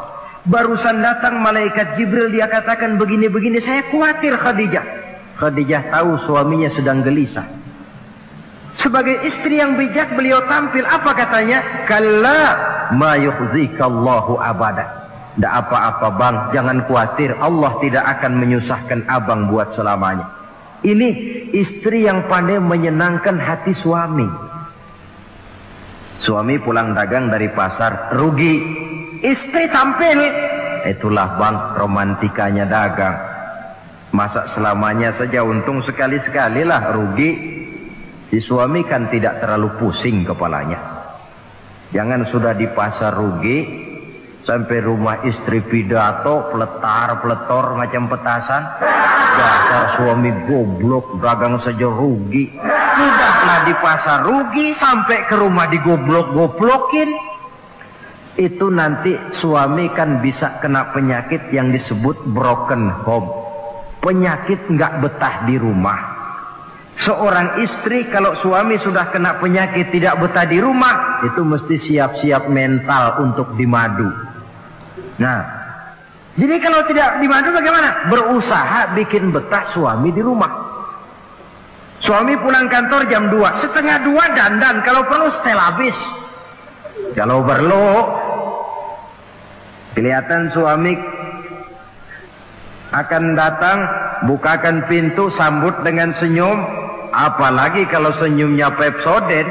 Barusan datang malaikat Jibril, dia katakan begini-begini, saya khawatir Khadijah. Khadijah tahu suaminya sedang gelisah. Sebagai istri yang bijak beliau tampil, apa katanya? Kalla ma yukhzikallahu abada. Tidak apa-apa bang, jangan khawatir, Allah tidak akan menyusahkan abang buat selamanya. Ini istri yang pandai menyenangkan hati suami. Suami pulang dagang dari pasar, rugi. Istri tampil. Itulah bang, romantikanya dagang. Masa selamanya saja untung sekali-sekali lah, rugi. Si suami kan tidak terlalu pusing kepalanya. Jangan sudah di pasar rugi, sampai rumah istri pidato, peletar-peletor macam petasan. Dasar suami goblok, dagang saja rugi. Sudahlah di pasar rugi, sampai ke rumah digoblok-goblokin. Itu nanti suami kan bisa kena penyakit yang disebut broken home. Penyakit nggak betah di rumah. Seorang istri kalau suami sudah kena penyakit tidak betah di rumah, itu mesti siap-siap mental untuk dimadu. Nah, jadi kalau tidak dimadu bagaimana? Berusaha bikin betah suami di rumah. Suami pulang kantor jam 2, setengah 2 dandan, kalau perlu setel habis. Kalau perlu, kelihatan suami akan datang, bukakan pintu, sambut dengan senyum. Apalagi kalau senyumnya Pepsodent.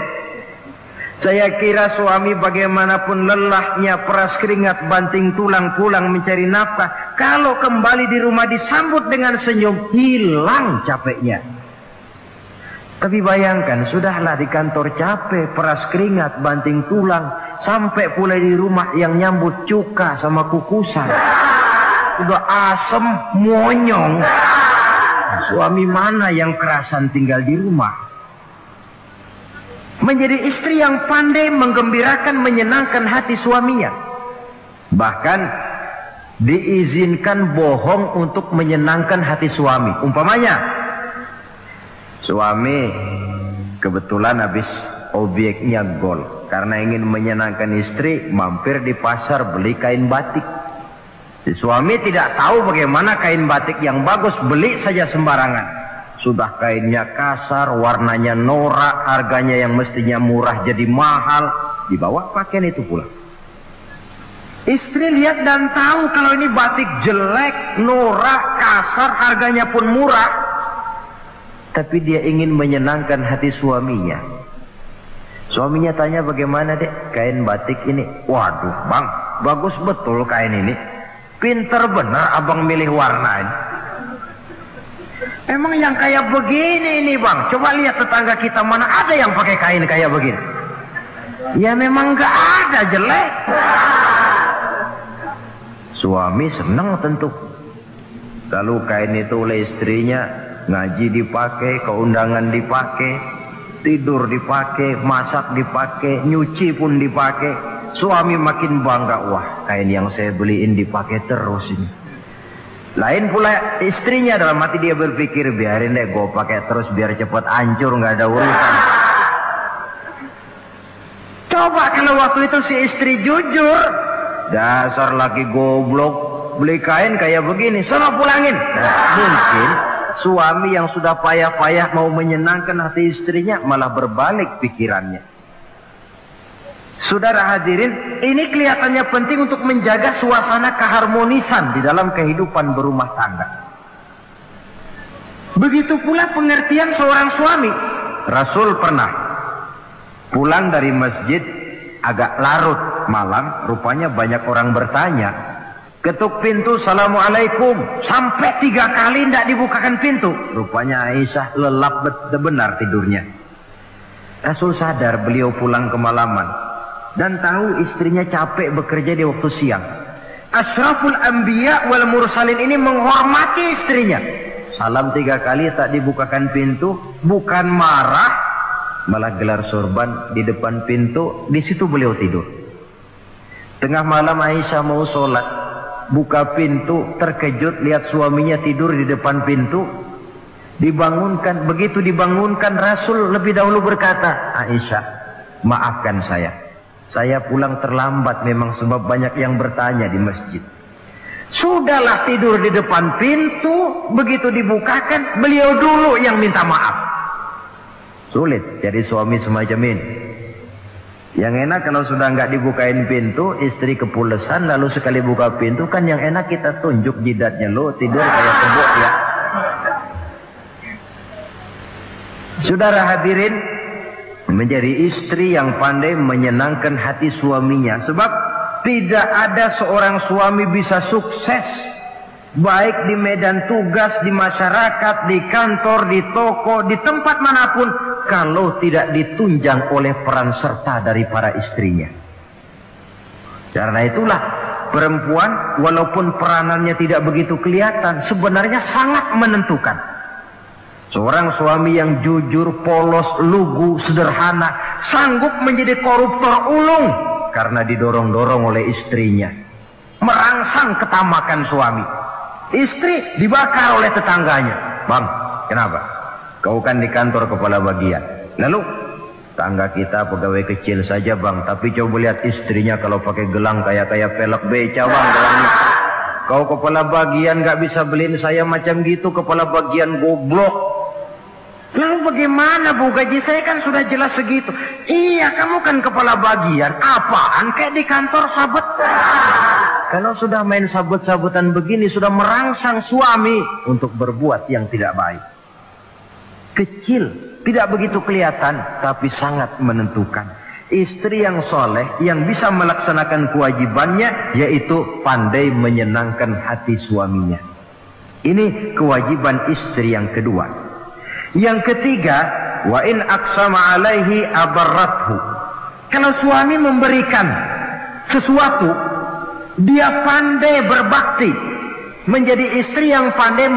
Saya kira suami bagaimanapun lelahnya, peras keringat, banting tulang, pulang mencari nafkah, kalau kembali di rumah disambut dengan senyum, hilang capeknya. Tapi bayangkan, sudahlah di kantor capek, peras keringat, banting tulang, sampai pula di rumah yang nyambut cuka sama kukusan. Udah asem, monyong. Suami mana yang kerasan tinggal di rumah? Menjadi istri yang pandai menggembirakan, menyenangkan hati suaminya. Bahkan diizinkan bohong untuk menyenangkan hati suami. Umpamanya, suami kebetulan habis obyeknya gol. Karena ingin menyenangkan istri, mampir di pasar beli kain batik. Si suami tidak tahu bagaimana kain batik yang bagus, beli saja sembarangan. Sudah kainnya kasar, warnanya norak, harganya yang mestinya murah jadi mahal, dibawa pakaian itu pulang. Istri lihat dan tahu kalau ini batik jelek, norak, kasar, harganya pun murah. Tapi dia ingin menyenangkan hati suaminya. Suaminya tanya, bagaimana dek kain batik ini? Waduh bang, bagus betul kain ini. Pinter benar abang milih warna ini. Emang yang kayak begini ini bang, coba lihat tetangga kita mana ada yang pakai kain kayak begini. Ya memang gak ada, jelek. Suami senang tentu. Lalu kain itu oleh istrinya, ngaji dipakai, keundangan dipakai, tidur dipakai, masak dipakai, nyuci pun dipakai. Suami makin bangga, wah kain yang saya beliin dipakai terus ini. Lain pula istrinya, dalam hati dia berpikir, biarin deh gue pakai terus biar cepat hancur, nggak ada urusan. Coba kalau waktu itu si istri jujur, dasar laki goblok, beli kain kayak begini, sono pulangin. Nah, mungkin suami yang sudah payah-payah mau menyenangkan hati istrinya malah berbalik pikirannya. Saudara hadirin, ini kelihatannya penting untuk menjaga suasana keharmonisan di dalam kehidupan berumah tangga. Begitu pula pengertian seorang suami. Rasul pernah pulang dari masjid agak larut malam, rupanya banyak orang bertanya. Ketuk pintu, assalamualaikum, sampai 3 kali tidak dibukakan pintu. Rupanya Aisyah lelap benar tidurnya. Rasul sadar beliau pulang kemalaman dan tahu istrinya capek bekerja di waktu siang. Asyraful anbiya wal mursalin ini menghormati istrinya. Salam 3 kali tak dibukakan pintu, bukan marah, malah gelar sorban di depan pintu. Di situ beliau tidur. Tengah malam Aisyah mau sholat, buka pintu, terkejut lihat suaminya tidur di depan pintu. Dibangunkan. Begitu dibangunkan, Rasul lebih dahulu berkata, Aisyah, maafkan saya pulang terlambat memang sebab banyak yang bertanya di masjid. Sudahlah tidur di depan pintu, begitu dibukakan beliau dulu yang minta maaf. Sulit jadi suami semacam ini. Yang enak kalau sudah nggak dibukain pintu, istri kepulesan, lalu sekali buka pintu kan yang enak kita tunjuk jidatnya, lo tidur kayak tembok ya. Saudara hadirin, menjadi istri yang pandai menyenangkan hati suaminya. Sebab tidak ada seorang suami bisa sukses baik di medan tugas, di masyarakat, di kantor, di toko, di tempat manapun kalau tidak ditunjang oleh peran serta dari para istrinya. Karena itulah perempuan walaupun peranannya tidak begitu kelihatan, sebenarnya sangat menentukan. Seorang suami yang jujur, polos, lugu, sederhana, sanggup menjadi koruptor ulung karena didorong-dorong oleh istrinya. Merangsang ketamakan suami. Istri dibakar oleh tetangganya. Bang, kenapa? Kau kan di kantor kepala bagian. Lalu, tangga kita pegawai kecil saja bang, tapi coba lihat istrinya kalau pakai gelang kayak pelek beca bang gelangnya. Kau kepala bagian gak bisa beliin saya macam gitu, kepala bagian goblok. Lalu bagaimana bu, gaji saya kan sudah jelas segitu. Iya, kamu kan kepala bagian. Apaan kayak di kantor sabet. Kalau sudah main sabut-sabutan begini, sudah merangsang suami untuk berbuat yang tidak baik. Kecil, tidak begitu kelihatan, tapi sangat menentukan. Istri yang soleh, yang bisa melaksanakan kewajibannya, yaitu pandai menyenangkan hati suaminya. Ini kewajiban istri yang kedua. Yang ketiga, wa in aqsama alaihi abarrathu. Kalau suami memberikan sesuatu, dia pandai berbakti, menjadi istri yang pandai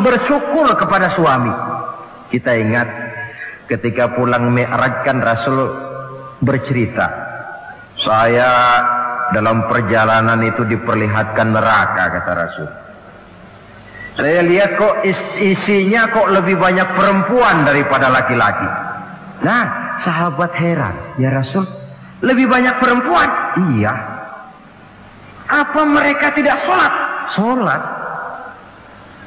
bersyukur kepada suami. Kita ingat ketika pulang Mi'raj kan Rasul bercerita, saya dalam perjalanan itu diperlihatkan neraka, kata Rasul. Saya lihat kok isinya kok lebih banyak perempuan daripada laki-laki. Nah, sahabat heran, ya Rasul, lebih banyak perempuan? Iya. Apa mereka tidak sholat? sholat.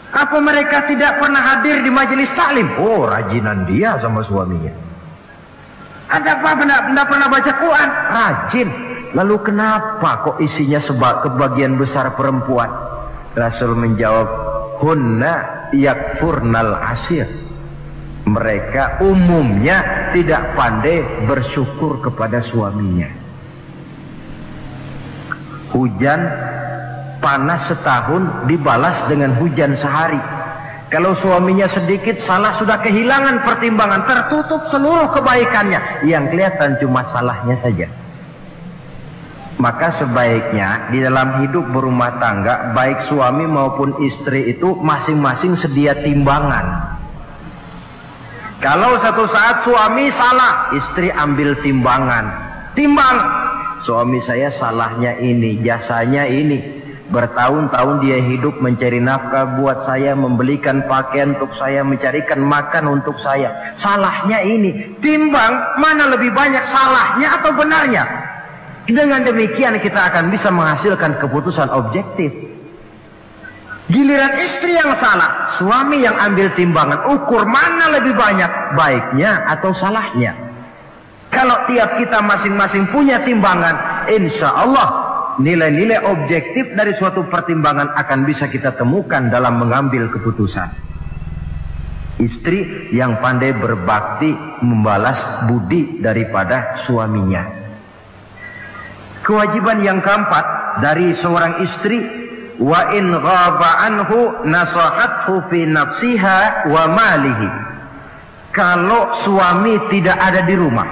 Apa mereka tidak pernah hadir di majelis taklim? Oh, rajinan dia sama suaminya. Ada apa, tidak pernah baca Quran? Rajin. Lalu kenapa kok isinya kebagian besar perempuan? Rasul menjawab, hunna yakfurnal asir. Mereka umumnya tidak pandai bersyukur kepada suaminya. Hujan panas setahun dibalas dengan hujan sehari. Kalau suaminya sedikit salah, sudah kehilangan pertimbangan, tertutup seluruh kebaikannya. Yang kelihatan cuma salahnya saja. Maka sebaiknya di dalam hidup berumah tangga, baik suami maupun istri itu masing-masing sedia timbangan. Kalau satu saat suami salah, istri ambil timbangan. Timbang, suami saya salahnya ini, jasanya ini. Bertahun-tahun dia hidup mencari nafkah buat saya, membelikan pakaian untuk saya, mencarikan makan untuk saya. Salahnya ini. Timbang, mana lebih banyak salahnya atau benarnya? Dengan demikian kita akan bisa menghasilkan keputusan objektif. Giliran istri yang salah, suami yang ambil timbangan, ukur mana lebih banyak baiknya atau salahnya. Kalau tiap kita masing-masing punya timbangan, insya Allah nilai-nilai objektif dari suatu pertimbangan akan bisa kita temukan dalam mengambil keputusan. Istri yang pandai berbakti membalas budi daripada suaminya. Kewajiban yang keempat dari seorang istri, wa in ghaba anhu nasahathu fi nafsiha wa malihi. Kalau suami tidak ada di rumah,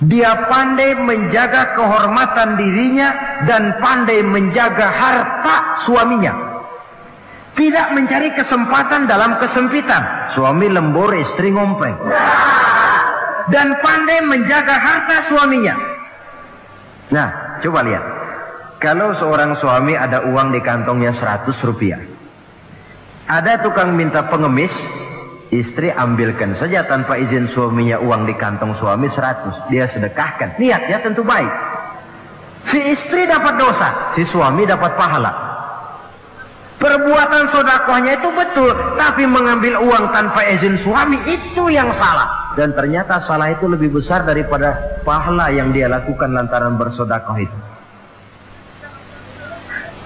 dia pandai menjaga kehormatan dirinya dan pandai menjaga harta suaminya. Tidak mencari kesempatan dalam kesempitan. Suami lembur, istri ngompleng. Dan pandai menjaga harta suaminya. Nah, coba lihat. Kalau seorang suami ada uang di kantongnya 100 rupiah. Ada tukang minta pengemis, istri ambilkan saja tanpa izin suaminya uang di kantong suami 100. Dia sedekahkan. Niatnya tentu baik. Si istri dapat dosa, si suami dapat pahala. Perbuatan sedekahnya itu betul, tapi mengambil uang tanpa izin suami itu yang salah. Dan ternyata salah itu lebih besar daripada pahala yang dia lakukan lantaran bersedekah itu.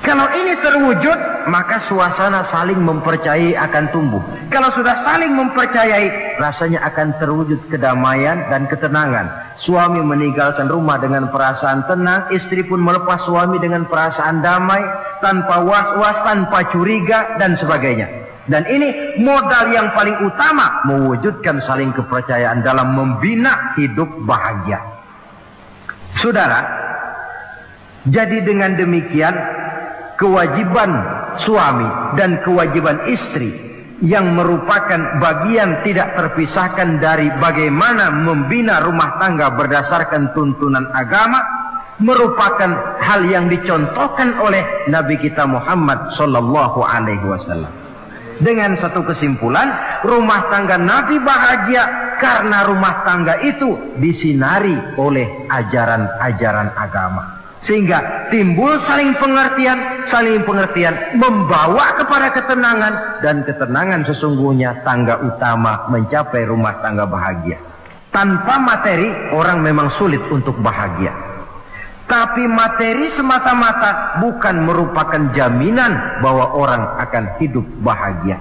Kalau ini terwujud, maka suasana saling mempercayai akan tumbuh. Kalau sudah saling mempercayai, rasanya akan terwujud kedamaian dan ketenangan. Suami meninggalkan rumah dengan perasaan tenang, istri pun melepas suami dengan perasaan damai, tanpa was-was, tanpa curiga, dan sebagainya. Dan ini modal yang paling utama, mewujudkan saling kepercayaan dalam membina hidup bahagia. Saudara, jadi dengan demikian, kewajiban suami dan kewajiban istri yang merupakan bagian tidak terpisahkan dari bagaimana membina rumah tangga berdasarkan tuntunan agama, merupakan hal yang dicontohkan oleh Nabi kita Muhammad sallallahu alaihi wasallam. Dengan satu kesimpulan, rumah tangga Nabi bahagia karena rumah tangga itu disinari oleh ajaran-ajaran agama. Sehingga timbul saling pengertian membawa kepada ketenangan, dan ketenangan sesungguhnya tangga utama mencapai rumah tangga bahagia. Tanpa materi orang memang sulit untuk bahagia. Tapi materi semata-mata bukan merupakan jaminan bahwa orang akan hidup bahagia.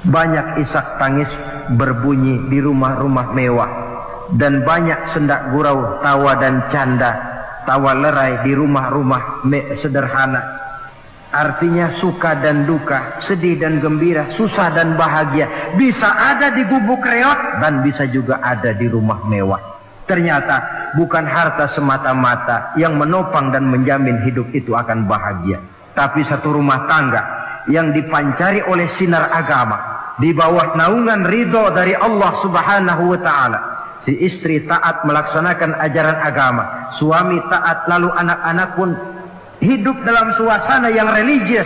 Banyak isak tangis berbunyi di rumah-rumah mewah, dan banyak sendak gurau, tawa dan canda, tawa lerai di rumah-rumah sederhana. Artinya suka dan duka, sedih dan gembira, susah dan bahagia bisa ada di gubuk reot dan bisa juga ada di rumah mewah. Ternyata bukan harta semata-mata yang menopang dan menjamin hidup itu akan bahagia, tapi satu rumah tangga yang dipancari oleh sinar agama di bawah naungan ridho dari Allah Subhanahu wa taala. Si istri taat melaksanakan ajaran agama, suami taat, lalu anak-anak pun hidup dalam suasana yang religius.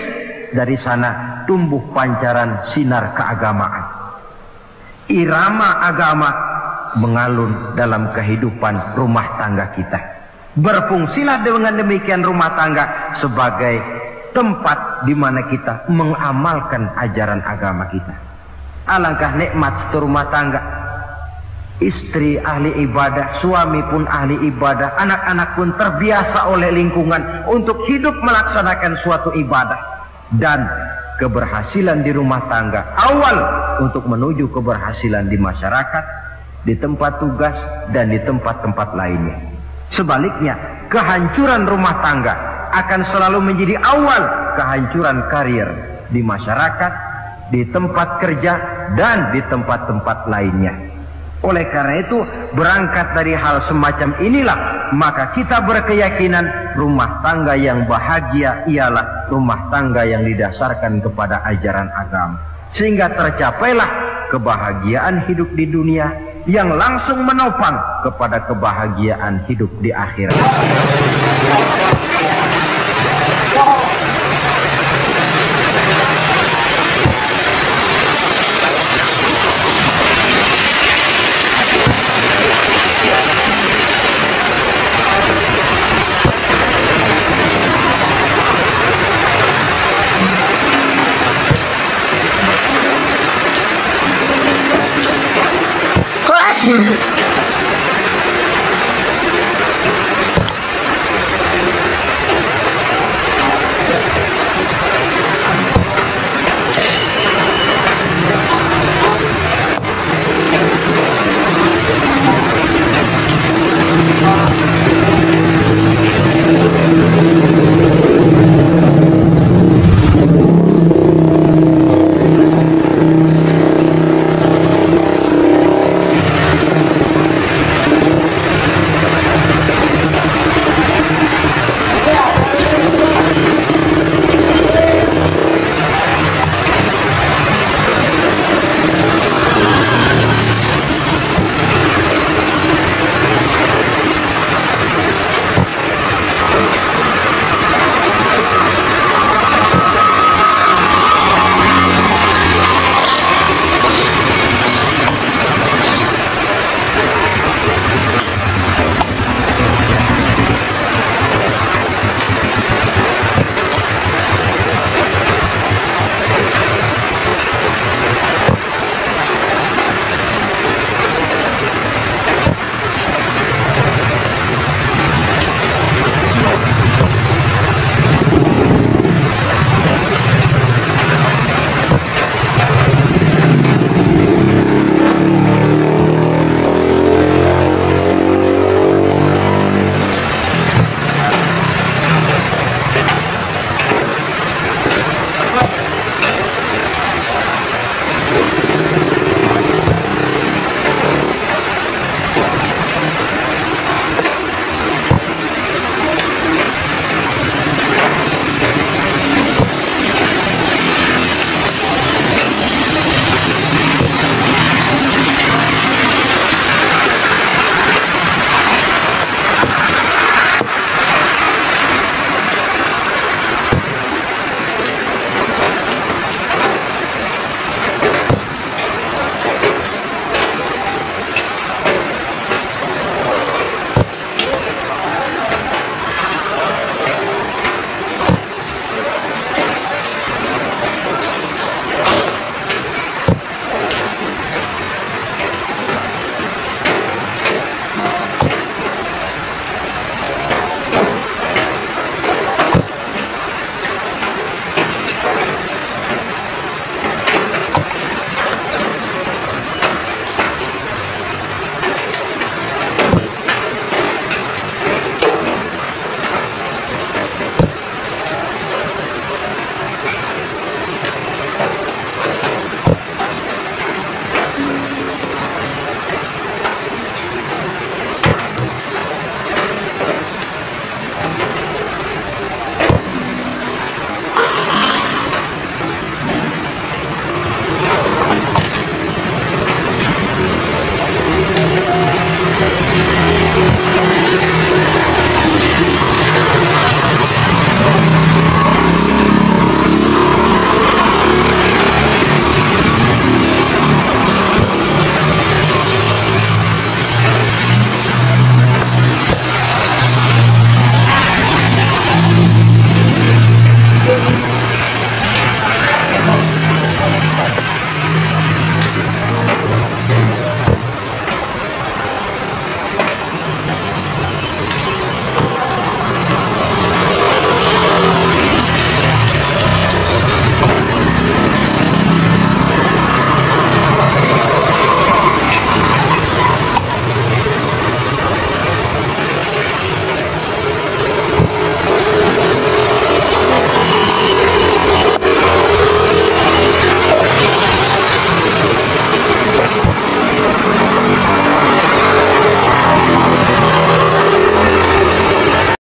Dari sana tumbuh pancaran sinar keagamaan. Irama agama mengalun dalam kehidupan rumah tangga kita. Berfungsilah dengan demikian rumah tangga sebagai tempat di mana kita mengamalkan ajaran agama kita. Alangkah nikmat rumah tangga. Istri ahli ibadah, suami pun ahli ibadah, anak-anak pun terbiasa oleh lingkungan untuk hidup melaksanakan suatu ibadah. Dan keberhasilan di rumah tangga awal untuk menuju keberhasilan di masyarakat, di tempat tugas, dan di tempat-tempat lainnya. Sebaliknya, kehancuran rumah tangga akan selalu menjadi awal kehancuran karir di masyarakat, di tempat kerja, dan di tempat-tempat lainnya. Oleh karena itu, berangkat dari hal semacam inilah, maka kita berkeyakinan rumah tangga yang bahagia ialah rumah tangga yang didasarkan kepada ajaran agama. Sehingga tercapailah kebahagiaan hidup di dunia yang langsung menopang kepada kebahagiaan hidup di akhirat.